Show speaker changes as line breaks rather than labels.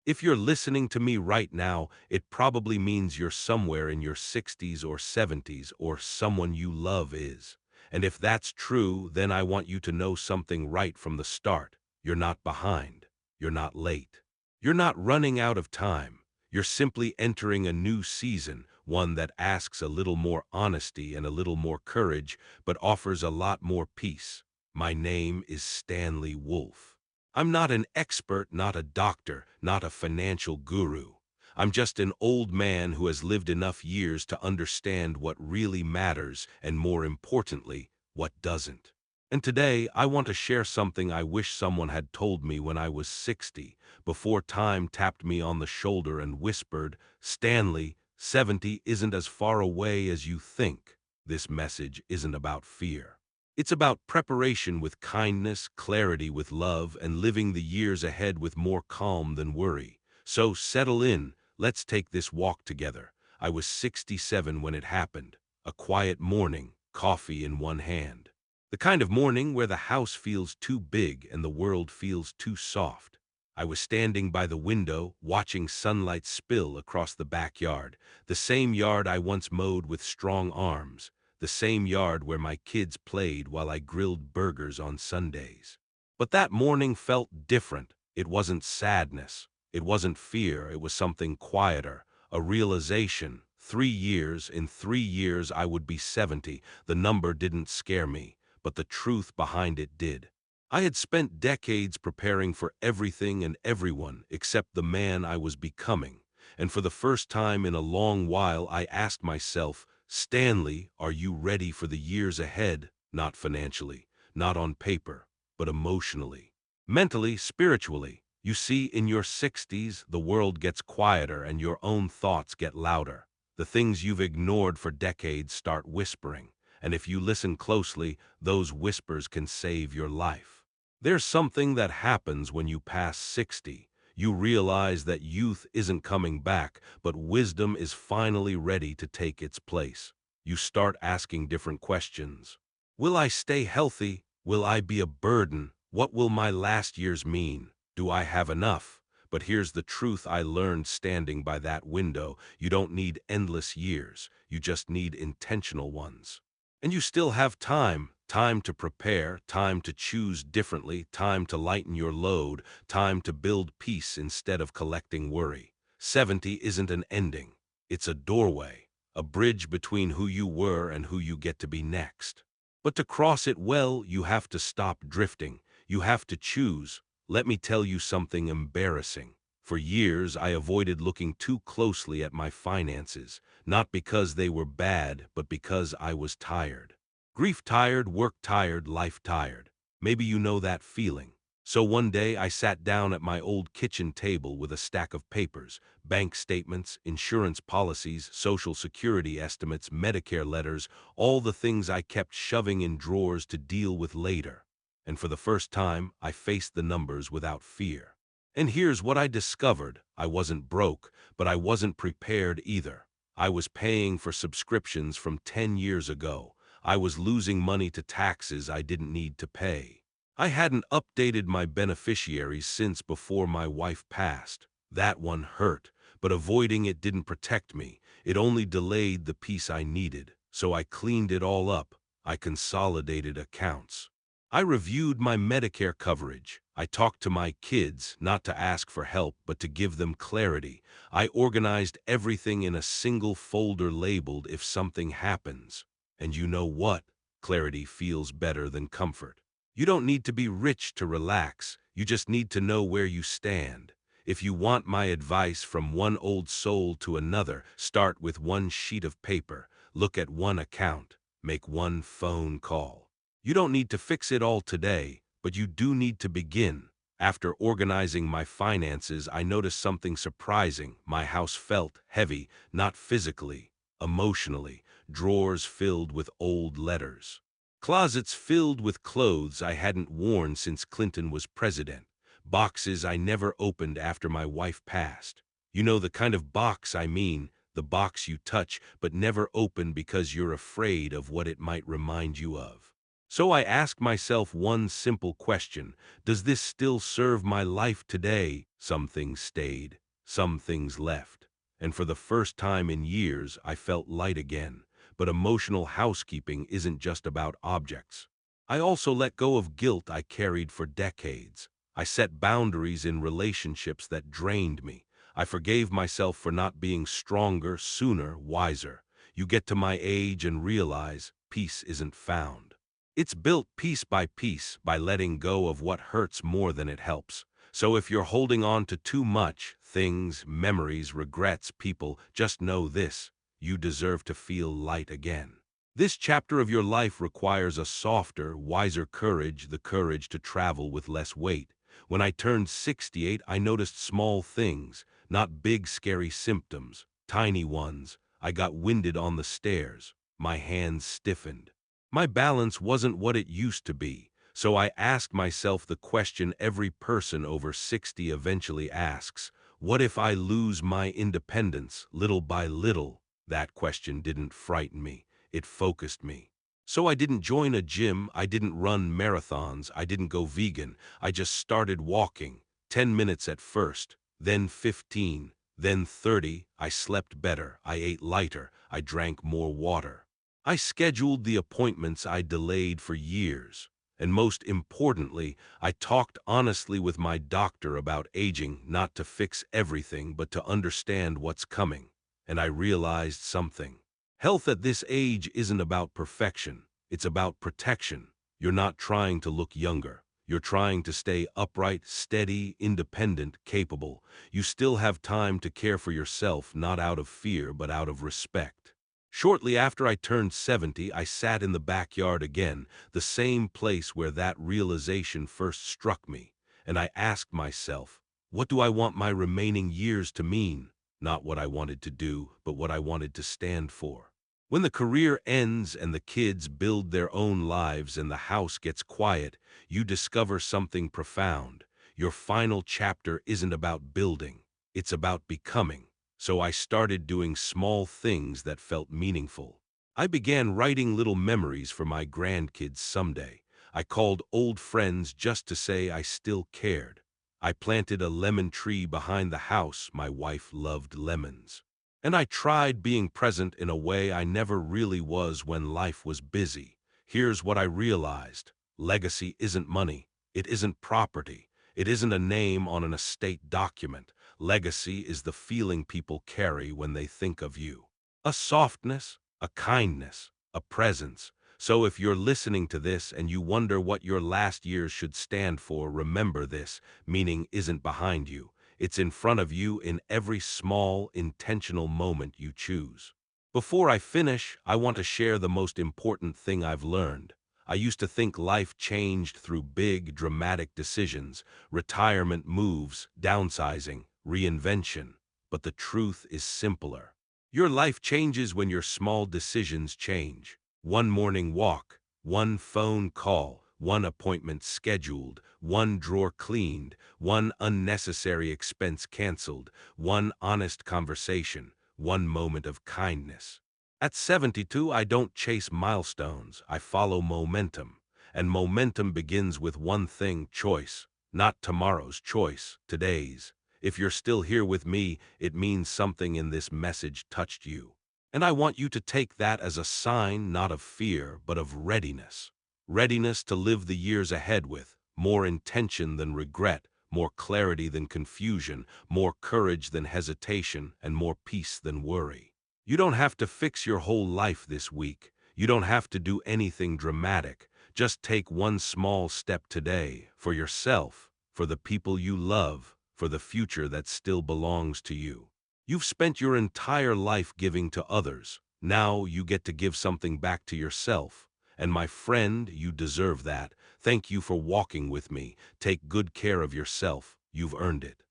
If you're listening to me right now, it probably means you're somewhere in your 60s or 70s, or someone you love is. And if that's true, then I want you to know something right from the start. You're not behind. You're not late. You're not running out of time. You're simply entering a new season, one that asks a little more honesty and a little more courage, but offers a lot more peace. My name is Stanley Wolfe. I'm not an expert, not a doctor, not a financial guru. I'm just an old man who has lived enough years to understand what really matters and, more importantly, what doesn't. And today, I want to share something I wish someone had told me when I was 60, before time tapped me on the shoulder and whispered, "Stanley, 70 isn't as far away as you think." This message isn't about fear. It's about preparation with kindness, clarity with love, and living the years ahead with more calm than worry. So settle in, let's take this walk together. I was 67 when it happened. A quiet morning, coffee in one hand. The kind of morning where the house feels too big and the world feels too soft. I was standing by the window, watching sunlight spill across the backyard, the same yard I once mowed with strong arms, the same yard where my kids played while I grilled burgers on Sundays. But that morning felt different. It wasn't sadness. It wasn't fear. It was something quieter, a realization. In 3 years I would be 70. The number didn't scare me, but the truth behind it did. I had spent decades preparing for everything and everyone except the man I was becoming. And for the first time in a long while, I asked myself, "Stanley, are you ready for the years ahead?" Not financially, not on paper, but emotionally, mentally, spiritually. You see, in your 60s, the world gets quieter and your own thoughts get louder. The things you've ignored for decades start whispering. And if you listen closely, those whispers can save your life. There's something that happens when you pass 60. You realize that youth isn't coming back, but wisdom is finally ready to take its place. You start asking different questions. Will I stay healthy? Will I be a burden? What will my last years mean? Do I have enough? But here's the truth I learned standing by that window. You don't need endless years. You just need intentional ones. And you still have time. Time to prepare, time to choose differently, time to lighten your load, time to build peace instead of collecting worry. 70 isn't an ending. It's a doorway, a bridge between who you were and who you get to be next. But to cross it well, you have to stop drifting. You have to choose. Let me tell you something embarrassing. For years, I avoided looking too closely at my finances, not because they were bad, but because I was tired. Grief tired, work tired, life tired. Maybe you know that feeling. So one day I sat down at my old kitchen table with a stack of papers, bank statements, insurance policies, social security estimates, Medicare letters, all the things I kept shoving in drawers to deal with later. And for the first time, I faced the numbers without fear. And here's what I discovered. I wasn't broke, but I wasn't prepared either. I was paying for subscriptions from 10 years ago. I was losing money to taxes I didn't need to pay. I hadn't updated my beneficiaries since before my wife passed. That one hurt, but avoiding it didn't protect me. It only delayed the peace I needed. So I cleaned it all up. I consolidated accounts. I reviewed my Medicare coverage. I talked to my kids, not to ask for help, but to give them clarity. I organized everything in a single folder labeled "If something happens." And you know what? Clarity feels better than comfort. You don't need to be rich to relax. You just need to know where you stand. If you want my advice from one old soul to another, start with one sheet of paper, look at one account, make one phone call. You don't need to fix it all today, but you do need to begin. After organizing my finances, I noticed something surprising. My house felt heavy, not physically, emotionally. Drawers filled with old letters. Closets filled with clothes I hadn't worn since Clinton was president. Boxes I never opened after my wife passed. You know the kind of box I mean, the box you touch but never open because you're afraid of what it might remind you of. So I ask myself one simple question: does this still serve my life today? Some things stayed, some things left. And for the first time in years, I felt light again. But emotional housekeeping isn't just about objects. I also let go of guilt I carried for decades. I set boundaries in relationships that drained me. I forgave myself for not being stronger, sooner, wiser. You get to my age and realize peace isn't found. It's built piece by piece by letting go of what hurts more than it helps. So if you're holding on to too much, things, memories, regrets, people, just know this: you deserve to feel light again. This chapter of your life requires a softer, wiser courage, the courage to travel with less weight. When I turned 68, I noticed small things, not big scary symptoms, tiny ones. I got winded on the stairs. My hands stiffened. My balance wasn't what it used to be, so I asked myself the question every person over 60 eventually asks: what if I lose my independence little by little? That question didn't frighten me, it focused me. So I didn't join a gym, I didn't run marathons, I didn't go vegan. I just started walking, 10 minutes at first, then 15, then 30. I slept better, I ate lighter, I drank more water. I scheduled the appointments I delayed for years. And most importantly, I talked honestly with my doctor about aging, not to fix everything, but to understand what's coming. And I realized something. Health at this age isn't about perfection, it's about protection. You're not trying to look younger. You're trying to stay upright, steady, independent, capable. You still have time to care for yourself, not out of fear, but out of respect. Shortly after I turned 70, I sat in the backyard again, the same place where that realization first struck me, and I asked myself, what do I want my remaining years to mean? Not what I wanted to do, but what I wanted to stand for. When the career ends and the kids build their own lives and the house gets quiet, you discover something profound. Your final chapter isn't about building, it's about becoming. So I started doing small things that felt meaningful. I began writing little memories for my grandkids someday. I called old friends just to say I still cared. I planted a lemon tree behind the house. My wife loved lemons. And I tried being present in a way I never really was when life was busy. Here's what I realized. Legacy isn't money. It isn't property. It isn't a name on an estate document. Legacy is the feeling people carry when they think of you. A softness, a kindness, a presence. So if you're listening to this and you wonder what your last years should stand for, remember this: meaning isn't behind you. It's in front of you in every small, intentional moment you choose. Before I finish, I want to share the most important thing I've learned. I used to think life changed through big, dramatic decisions, retirement moves, downsizing, reinvention. But the truth is simpler. Your life changes when your small decisions change. One morning walk, one phone call, one appointment scheduled, one drawer cleaned, one unnecessary expense canceled, one honest conversation, one moment of kindness. At 72, I don't chase milestones, I follow momentum. And momentum begins with one thing: choice. Not tomorrow's choice, today's. If you're still here with me, it means something in this message touched you. And I want you to take that as a sign not of fear, but of readiness. Readiness to live the years ahead with more intention than regret, more clarity than confusion, more courage than hesitation, and more peace than worry. You don't have to fix your whole life this week. You don't have to do anything dramatic. Just take one small step today, for yourself, for the people you love, for the future that still belongs to you. You've spent your entire life giving to others. Now you get to give something back to yourself. And my friend, you deserve that. Thank you for walking with me. Take good care of yourself. You've earned it.